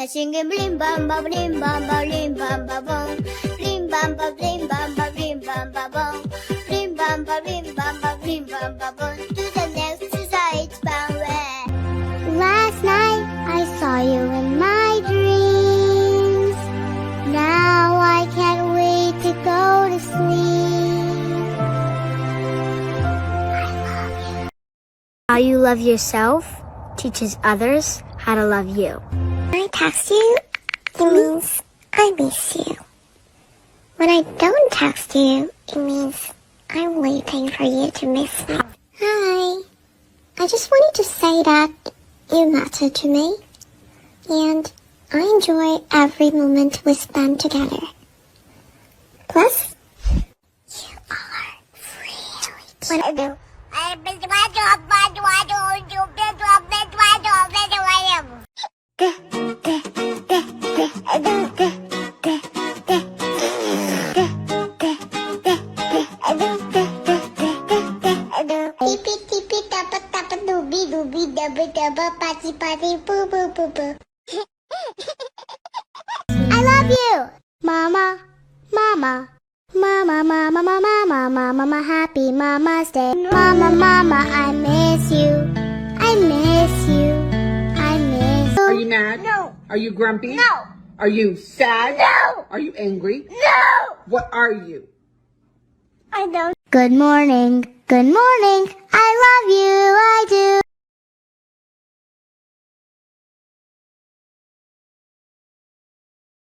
singing blim bam ba blim bam ba blim bam ba bum. Blim bam ba blim bam ba blim bam ba bum. Blim bam ba blim bam ba blim bam ba bum. To the next side somewhere. Last night I saw you in my dreams. Now I can't wait to go to sleep. I love you. How you love yourself teaches others how to love you. When I text you, it means I miss you. When I don't text you, it means I'm waiting for you to miss me. Hi. I just wanted to say that you matter to me, and I enjoy every moment we spend together. Plus, you are really... What I do? Tipi tapa tapa dooby dooby dubba dubba patty patty boo boo boo boo. I love you, Mama, Mama. Mama, mama, mama, mama, mama, mama, happy Mama's Day. Mama, mama, I miss you. I miss you. I miss you. Are you mad? No. Are you grumpy? No. Are you sad? No. Are you angry? No. What are you? I don't. Good morning. Good morning. I love you. I do.